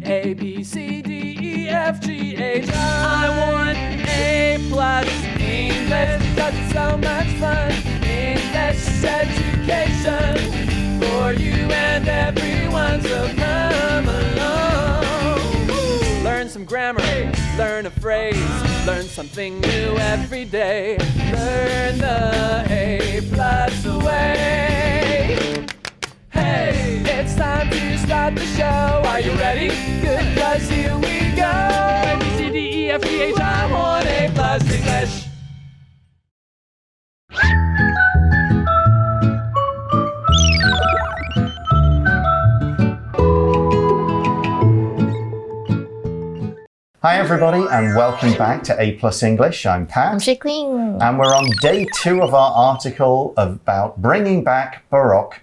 A, B, C, D, E, F, G, H. I want A+ English because it's so much fun. English education for you and everyone, so come along. Learn some grammar, learn a phrase, learn something new every day. Learn the A+ way. Hey, it's time to start the show. Are you ready? Good, 'cause here we go. A, B, C, D, E, F, G, H. I want A+ English. Hi everybody and welcome back to A+ English. I'm Pat. I'm Shikling. And we're on day 2 of our article about bringing back Baroque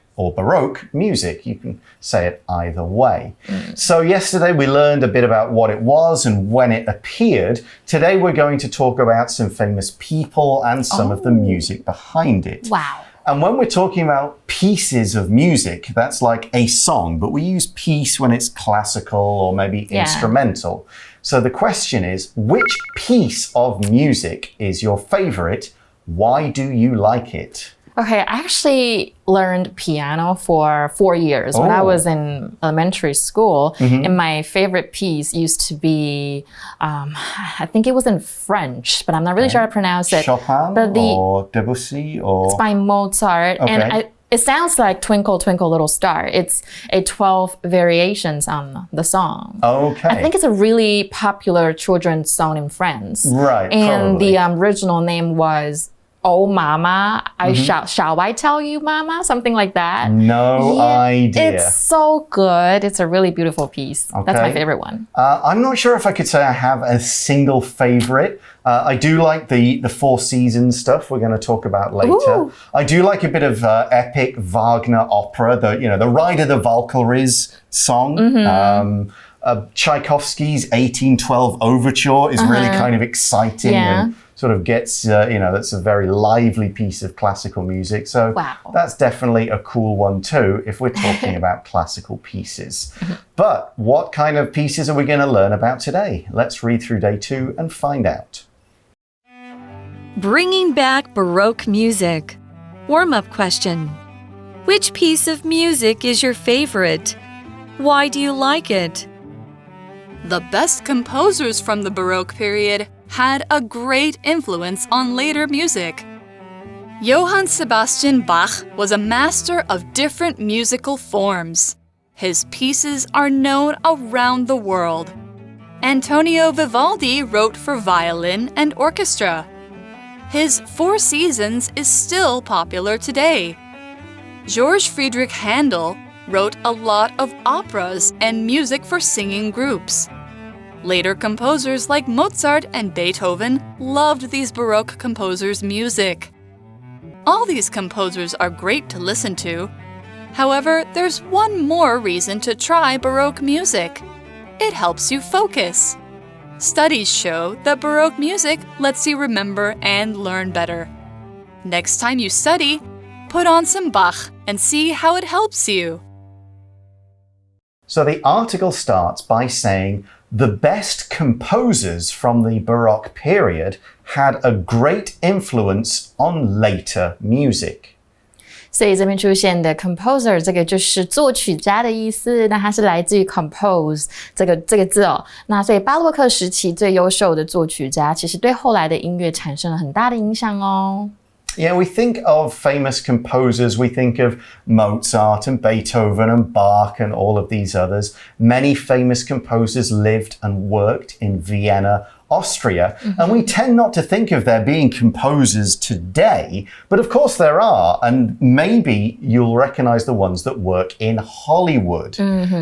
music. You can say it either way. So yesterday we learned a bit about what it was and when it appeared. Today we're going to talk about some famous people and some of the music behind it. Wow. And when we're talking about pieces of music, that's like a song, but we use piece when it's classical or maybe instrumental. So the question is, which piece of music is your favorite? Why do you like it? Okay, I actually learned piano for 4 years when I was in elementary school. And my favorite piece used to be, I think it was in French, but I'm not really sure how to pronounce it. Chopin or Debussy or? It's by Mozart. Okay. And it sounds like Twinkle, Twinkle, Little Star. It's a 12 variations on the song. Okay. I think it's a really popular children's song in France. Right, And probably. the original name was Oh Mama, shall I tell you Mama? Something like that. No idea. It's so good. It's a really beautiful piece. That's my favorite one. I'm not sure if I could say I have a single favorite. I do like the Four Seasons stuff we're going to talk about later. Ooh. I do like a bit of epic Wagner opera, the Ride of the Valkyries song. Tchaikovsky's 1812 Overture is really kind of exciting and sort of gets, that's a very lively piece of classical music. So that's definitely a cool one too, if we're talking about classical pieces. But what kind of pieces are we going to learn about today? Let's read through day 2 and find out. Bringing back Baroque music. Warm-up question. Which piece of music is your favorite? Why do you like it? The best composers from the Baroque period had a great influence on later music. Johann Sebastian Bach was a master of different musical forms. His pieces are known around the world. Antonio Vivaldi wrote for violin and orchestra. His Four Seasons is still popular today. George Friedrich Handel wrote a lot of operas and music for singing groups. Later composers like Mozart and Beethoven loved these Baroque composers' music. All these composers are great to listen to. However, there's one more reason to try Baroque music. It helps you focus. Studies show that Baroque music lets you remember and learn better. Next time you study, put on some Bach and see how it helps you. So the article starts by saying the best composers from the Baroque period had a great influence on later music. 所以这边出现的 composer 这个就是作曲家的意思，那它是来自于 compose 这个字哦。那所以巴洛克时期最优秀的作曲家，其实对后来的音乐产生了很大的影响哦。Yeah, we think of famous composers, we think of Mozart and Beethoven and Bach and all of these others. Many famous composers lived and worked in Vienna, Austria, and we tend not to think of there being composers today, but of course there are, and maybe you'll recognize the ones that work in Hollywood.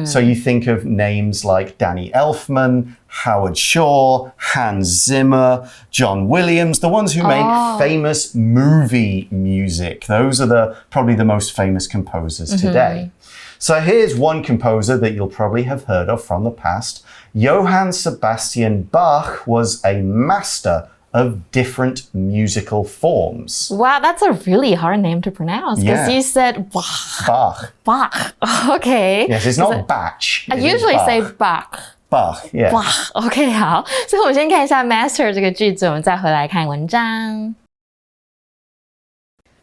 So you think of names like Danny Elfman, Howard Shore, Hans Zimmer, John Williams, the ones who make famous movie music. Those are probably the most famous composers today. So here's one composer that you'll probably have heard of from the past. Johann Sebastian Bach was a master of different musical forms. Wow, that's a really hard name to pronounce because Yeah. you said Bach. Bach. Bach. Okay. Yes, it's not Bach. I it is usually Bach. say Bach. Bach, yeah. Bach. OK, 好。所以我们先看一下 master 这个句子，我们再回来看文章。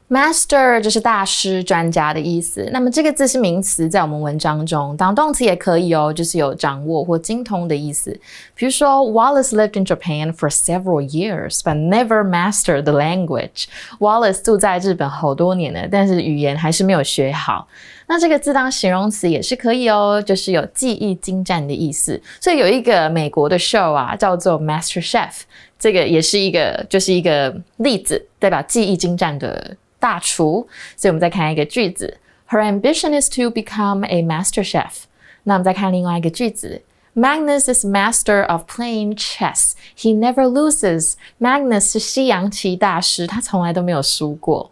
Master 就是大师、专家的意思。那么这个字是名词，在我们文章中当动词也可以哦，就是有掌握或精通的意思。比如说 Wallace lived in Japan for several years, but never mastered the language. Wallace 住在日本好多年了，但是语言还是没有学好。那这个字当形容词也是可以哦，就是有技艺精湛的意思。所以有一个美国的 show 啊，叫做 Master Chef， 这个也是一个例子，代表技艺精湛的大厨。所以我们再看一个句子 Her ambition is to become a master chef. 那我们再看另外一个句子 Magnus is master of playing chess. He never loses. Magnus 是西洋棋大师，他从来都没有输过。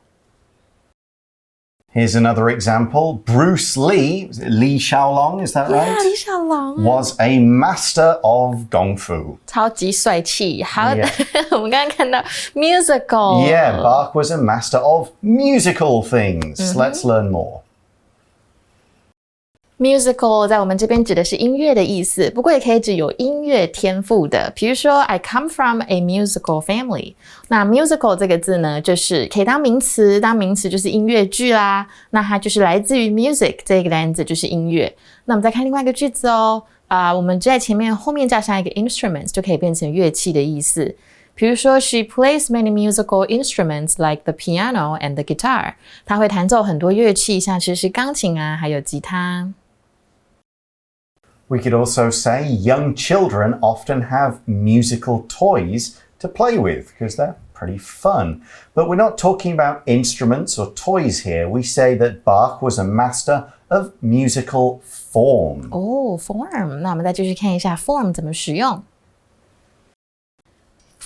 Here's another example. Bruce Lee, Li Xiaolong, is that right? Yeah, 李小龙 Was a master of Gong Fu. 超级帅气。好 Yeah. 我们刚刚看到 musical. Yeah, Bach was a master of musical things. Let's learn more. Musical 在我们这边指的是音乐的意思，不过也可以指有音乐天赋的。比如说 I come from a musical family. 那 musical 这个字呢，就是可以当名词，当名词就是音乐剧啦。那它就是来自于 music 这个单词，就是音乐。那我们再看另外一个句子哦，我们在前面后面加上一个 instruments 就可以变成乐器的意思。比如说 She plays many musical instruments like the piano and the guitar. 她会弹奏很多乐器，像是钢琴啊，还有吉他。We could also say young children often have musical toys to play with because they're pretty fun. But we're not talking about instruments or toys here. We say that Bach was a master of musical form. Form. 那我们再继续看一下 form 怎么使用。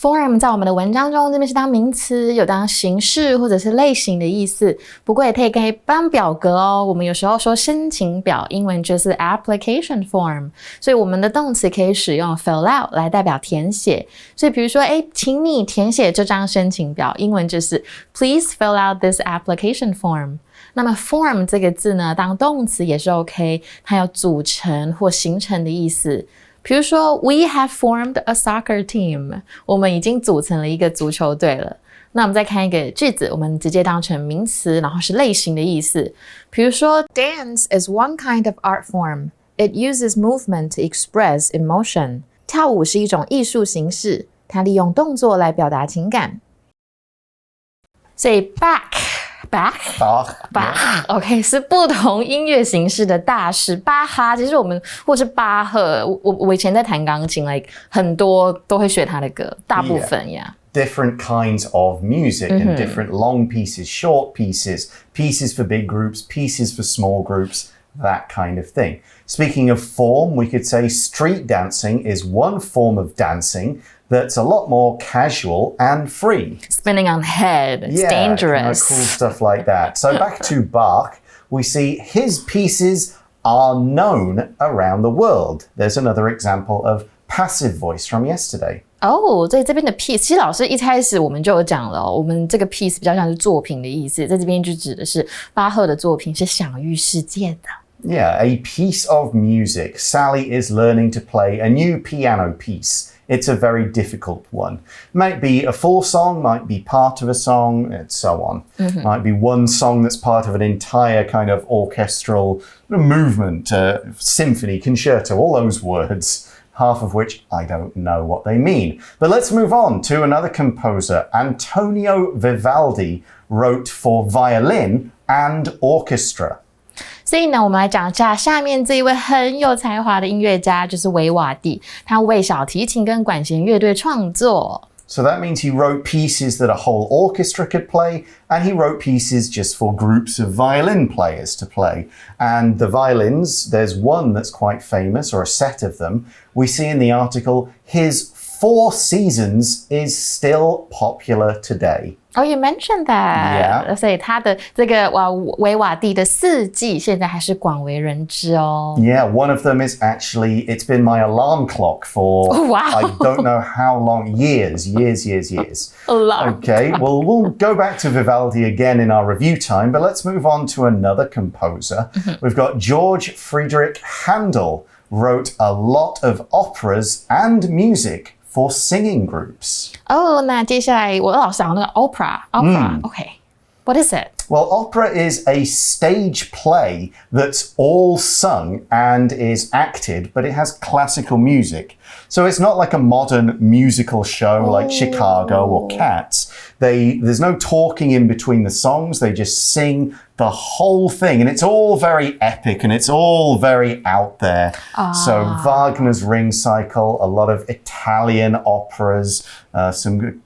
Form 在我们的文章中，这边是当名词，有当形式或者是类型的意思。不过也可以当表格哦。我们有时候说申请表，英文就是 application form， 所以我们的动词可以使用 fill out 来代表填写。所以比如说，请你填写这张申请表，英文就是 Please fill out this application form。那么 form 这个字呢，当动词也是 OK， 它有组成或形成的意思。比如说 We have formed a soccer team. 我们已经组成了一个足球队了。那我们再看一个句子，我们直接当成名词，然后是类型的意思。比如说 Dance is one kind of art form. It uses movement to express emotion. 跳舞是一种艺术形式，它利用动作来表达情感。所以 Bach OK 是不同音乐形式的大师。巴哈其实我们或是巴赫，我以前在弹钢琴 like 很多都会学他的歌，大部分 Different kinds of music and different long pieces, short pieces, pieces for big groups, pieces for small groups, that kind of thing. Speaking of form, we could say street dancing is one form of dancing that's a lot more casual and free. Spinning on head, it's dangerous. Cool stuff like that. So back to Bach, we see his pieces are known around the world. There's another example of passive voice from yesterday. 所以这边的 piece 其实老师一开始我们就有讲了我们这个 piece 比较像是作品的意思，在这边就指的是巴赫的作品是享誉世界的。Yeah, a piece of music. Sally is learning to play a new piano piece. It's a very difficult one. Might be a full song, might be part of a song, and so on. Might be one song that's part of an entire kind of orchestral movement, symphony, concerto, all those words, half of which I don't know what they mean. But let's move on to another composer. Antonio Vivaldi wrote for violin and orchestra. 所以呢，我们来讲一下下面这一位很有才华的音乐家，就是维瓦蒂，他为小提琴跟管弦乐队创作。So that means he wrote pieces that a whole orchestra could play, and he wrote pieces just for groups of violin players to play. And the violins, there's one that's quite famous, or a set of them. We see in the article his Four Seasons is still popular today. Oh, you mentioned that. Yeah. 所以它的这个维瓦蒂的四季现在还是广为人知哦。Yeah, one of them is actually, it's been my alarm clock for, I don't know how long, years. Alarm. Okay, well, we'll go back to Vivaldi again in our review time, but let's move on to another composer. We've got George Friedrich Handel, wrote a lot of operas and music for singing groups. 那接下来我老想那个 opera. Okay. What is it? Well, opera is a stage play that's all sung and is acted, but it has classical music. So it's not like a modern musical show like Chicago or Cats. There's no talking in between the songs. They just sing the whole thing. And it's all very epic and it's all very out there. So Wagner's Ring Cycle, a lot of Italian operas, some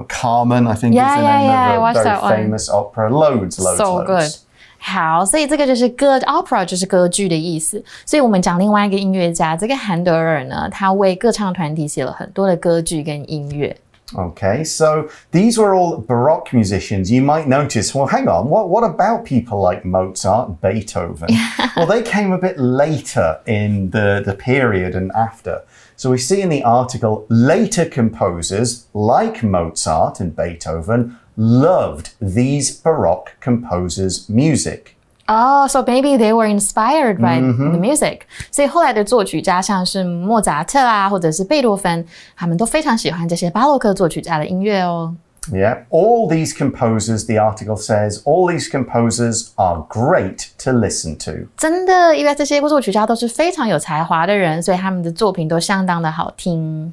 Carmen, I think is the name of a very famous opera. Loads. So good. 好，所以这个就是opera 就是歌剧的意思。所以我们讲另外一个音乐家，这个韩德尔呢，他为歌唱团体写了很多的歌剧跟音乐。Okay, so these were all Baroque musicians. You might notice, well, hang on, what about people like Mozart, Beethoven? Well, they came a bit later in the period and after. So we see in the article, later composers like Mozart and Beethoven loved these Baroque composers' music. Oh, so maybe they were inspired by the music. 所以后来的作曲家像是莫扎特啊，或者是贝多芬，他们都非常喜欢这些巴洛克作曲家的音乐哦。Yeah, all these composers, the article says, all these composers are great to listen to. 真的，因为这些作曲家都是非常有才华的人，所以他们的作品都相当的好听。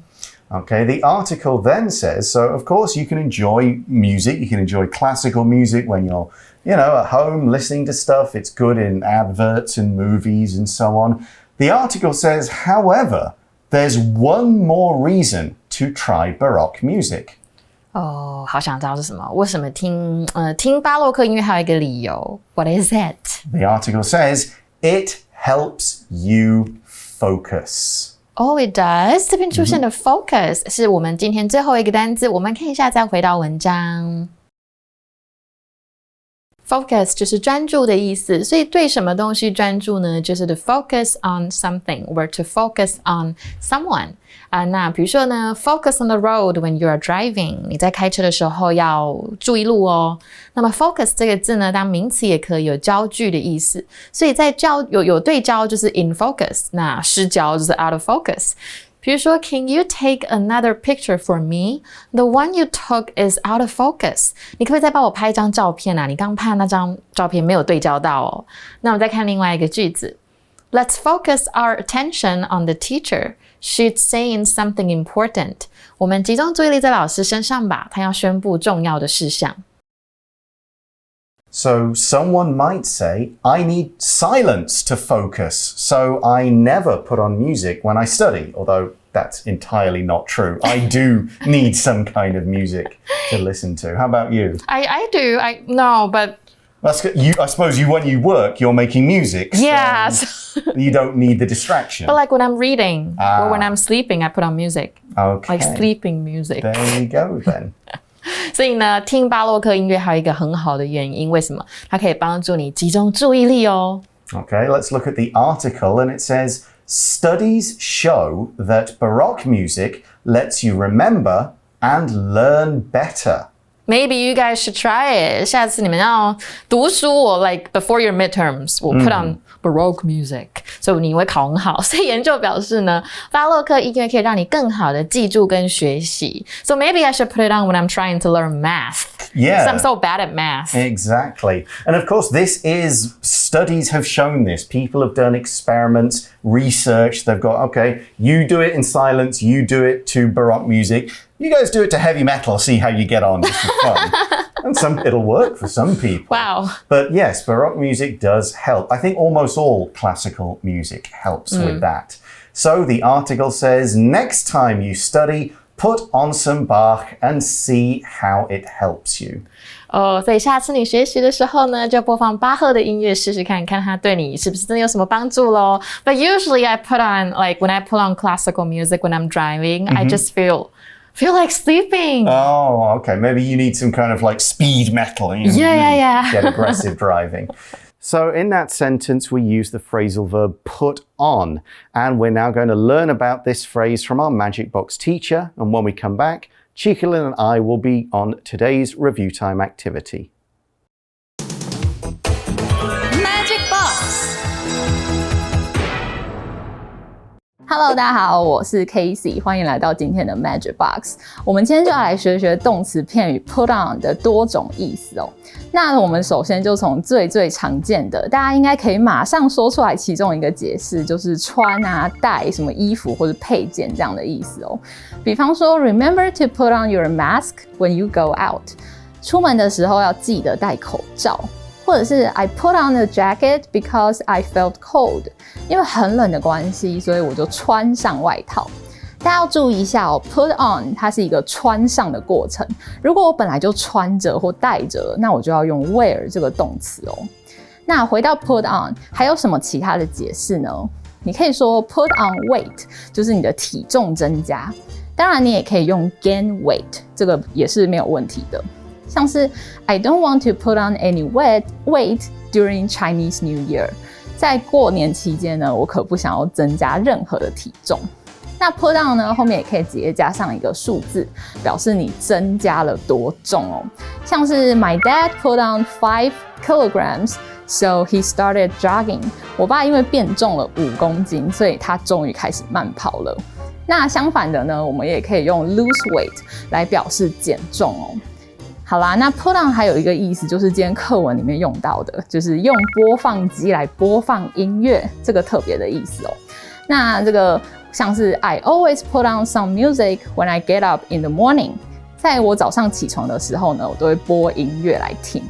Okay, the article then says, so of course you can enjoy music, you can enjoy classical music when you're, at home listening to stuff. It's good in adverts and movies and so on. The article says, however, there's one more reason to try Baroque music. 好想知道是什么？为什么听巴洛克音乐还有一个理由 ？What is it? The article says, it helps you focus. Oh, it does. 这边出现的 focus 是我们今天最后一个单字，我们看一下再回到文章。Focus 就是专注的意思，所以对什么东西专注呢？就是 to focus on something or to focus on someone 那比如说呢 focus on the road when you are driving 你在开车的时候要注意路哦。那么 focus 这个字呢，当名词也可以有焦距的意思，所以在有对焦就是 in focus， 那失焦就是 out of focus。比如说 Can you take another picture for me? The one you took is out of focus. 你可不可以再帮我拍一张照片啊？你刚拍那张照片没有对焦到哦。那我们再看另外一个句子 Let's focus our attention on the teacher. She's saying something important. 我们集中注意力在老师身上吧，她要宣布重要的事项。So someone might say, I need silence to focus, so I never put on music when I study, although that's entirely not true. I do need some kind of music to listen to. How about you? I do. No, but... That's good. I suppose when you work, you're making music. Yeah. So you don't need the distraction. But like when I'm reading or when I'm sleeping, I put on music. Okay. Like sleeping music. There you go then. 所以呢，听巴洛克音乐还有一个很好的原因，为什么？它可以帮助你集中注意力哦。Okay, let's look at the article and it says, Studies show that Baroque music lets you remember and learn better. Maybe you guys should try it. 下次你们要读书or like before your midterms, we'll put on Baroque music. 所以你会考很好。所以研究表示呢，巴洛克音乐可以让你更好的记住跟学习。So maybe I should put it on when I'm trying to learn math. Yeah. Because I'm so bad at math. Exactly. And of course, studies have shown this. People have done experiments, research. They've got, okay, you do it in silence, you do it to Baroque music. You guys do it to heavy metal, see how you get on. This is fun. And it'll work for some people. Wow. But yes, Baroque music does help. I think almost all classical music helps with that. So the article says, next time you study, Put on some Bach and see how it helps you. 所以下次你学习的时候呢，就播放巴赫的音乐试试看，看它对你是不是真的有什么帮助咯。But usually I put on, like when I put on classical music when I'm driving, I just feel like sleeping. Oh, okay. Maybe you need some kind of like speed metal. Yeah. Get aggressive driving. So in that sentence, we use the phrasal verb put on. And we're now going to learn about this phrase from our Magic Box teacher. And when we come back, Chikalin and I will be on today's review time activity. Magic Box. Hello， 大家好，我是 Casey， 欢迎来到今天的 Magic Box。我们今天就要来学学动词片语 put on 的多种意思哦。那我们首先就从最常见的，大家应该可以马上说出来其中一个解释，就是穿啊、戴什么衣服或者配件这样的意思哦。比方说 ，Remember to put on your mask when you go out。出门的时候要记得戴口罩。或者是 I put on a jacket because I felt cold， 因为很冷的关系，所以我就穿上外套。大家要注意一下哦 ，put on 它是一个穿上的过程。如果我本来就穿着或戴着，那我就要用 wear 这个动词哦。那回到 put on， 还有什么其他的解释呢？你可以说 put on weight， 就是你的体重增加。当然，你也可以用 gain weight， 这个也是没有问题的。像是 I don't want to put on any weight during Chinese New Year， 在过年期间呢，我可不想要增加任何的体重。那 put on 呢，后面也可以直接加上一个数字，表示你增加了多重哦。像是 My dad put on 5 kilograms, so he started jogging。我爸因为变重了5公斤，所以他终于开始慢跑了。那相反的呢，我们也可以用 lose weight 来表示减重哦。好啦，那 put on 还有一个意思，就是今天课文里面用到的，就是用播放机来播放音乐，这个特别的意思哦。那这个像是 I always put on some music when I get up in the morning， 在我早上起床的时候呢，我都会播音乐来听。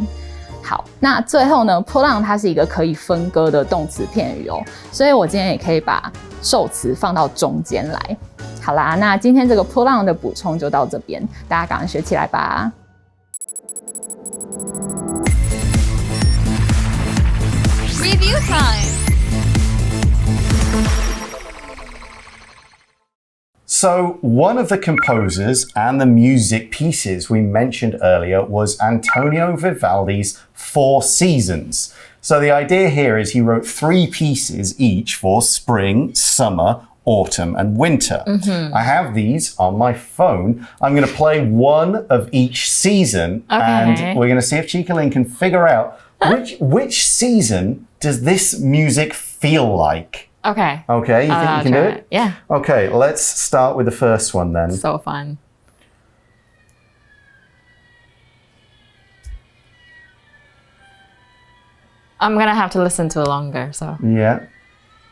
好，那最后呢 ，put on 它是一个可以分割的动词片语哦，所以我今天也可以把受词放到中间来。好啦，那今天这个 put on 的补充就到这边，大家赶快学起来吧。Review time. So one of the composers and the music pieces we mentioned earlier was Antonio Vivaldi's Four Seasons. So the idea here is he wrote 3 pieces each for spring, summer, autumn and winter. I have these on my phone. I'm going to play one of each season and we're going to see if Chikalin can figure out which season does this music feel like? Okay. Okay, you think you can do it? Yeah. Okay, let's start with the first one then. So fun. I'm gonna have to listen to it longer, so. Yeah.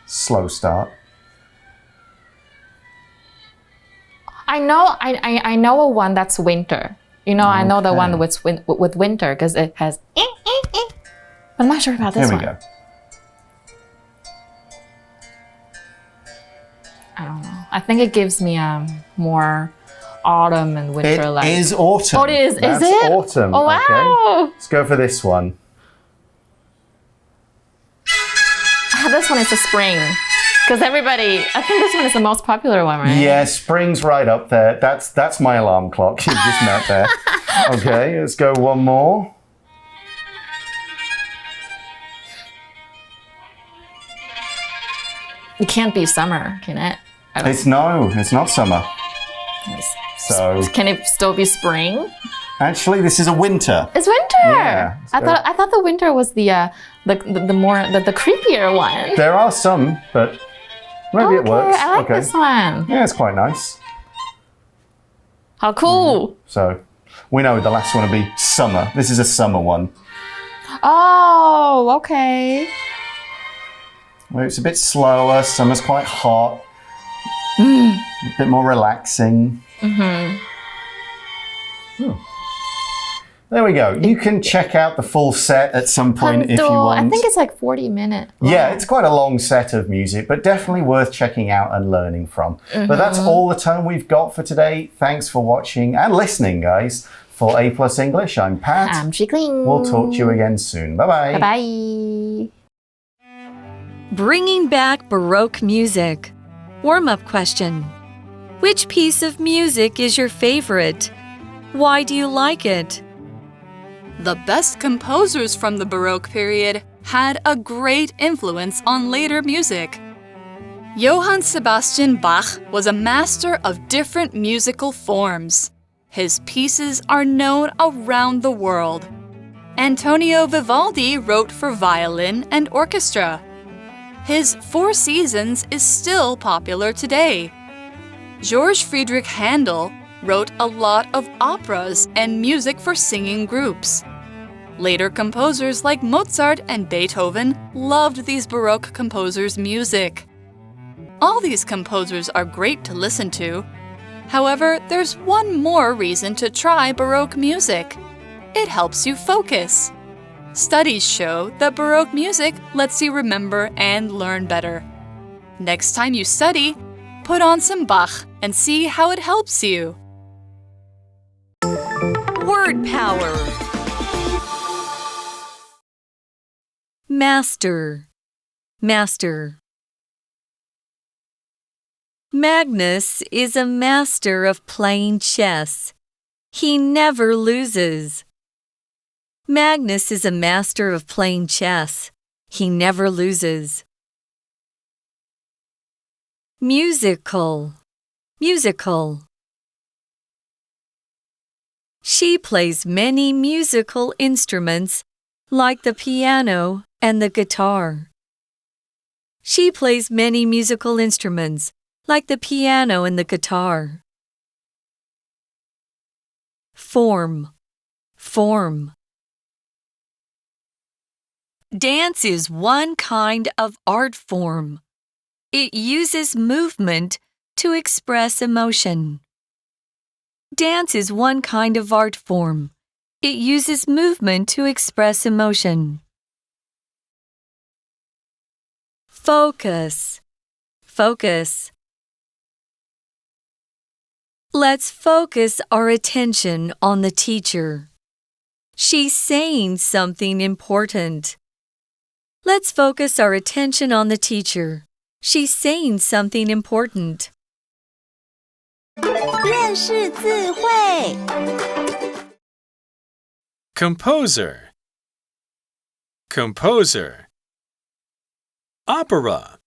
Slow start. I know a one that's winter. You know, I know the one with winter because it has. I'm not sure about this one. Here we go. I don't know. I think it gives me more autumn and winter like. It is autumn. Oh, it is. That's is it? autumn. Oh, wow. Okay. Let's go for this one. This one is a spring. Because I think this one is the most popular one, right? Yeah, spring's right up there. That's my alarm clock. You just met there. Okay, let's go one more. It can't be summer, can it? It's not summer. So Can it still be spring? actually, this is a winter. It's winter. Yeah, I thought the winter was the creepier one. There are some, but maybe it works. I like this one. Yeah, it's quite nice. How cool. So we know the last one will be summer. This is a summer one. Oh, okay. Where it's a bit slower. Summer's quite hot. A bit more relaxing. There we go. You can check out the full set at some point if you want. I think it's like 40 minutes. Yeah, it's quite a long set of music, but definitely worth checking out and learning from. But that's all the time we've got for today. Thanks for watching and listening, guys. For A+ English, I'm Pat. I'm Jikling. We'll talk to you again soon. Bye-bye. Bye-bye. Bringing back Baroque music. Warm-up question. Which piece of music is your favorite? Why do you like it? The best composers from the Baroque period had a great influence on later music. Johann Sebastian Bach was a master of different musical forms. His pieces are known around the world. Antonio Vivaldi wrote for violin and orchestra. His Four Seasons is still popular today. George Friedrich Handel wrote a lot of operas and music for singing groups. Later composers like Mozart and Beethoven loved these Baroque composers' music. All these composers are great to listen to. However, there's one more reason to try Baroque music. It helps you focus. Studies show that Baroque music lets you remember and learn better. Next time you study, put on some Bach and see how it helps you. Word power. Master. Master. Magnus is a master of playing chess. He never loses. Magnus is a master of playing chess. He never loses. Musical. Musical. She plays many musical instruments like the piano and the guitar. She plays many musical instruments like the piano and the guitar. Form. Form. Dance is one kind of art form. It uses movement to express emotion. Dance is one kind of art form. It uses movement to express emotion. Focus. Focus. Let's focus our attention on the teacher. She's saying something important. Let's focus our attention on the teacher. She's saying something important. 认识字汇 Composer. Composer. Opera.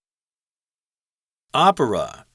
Opera.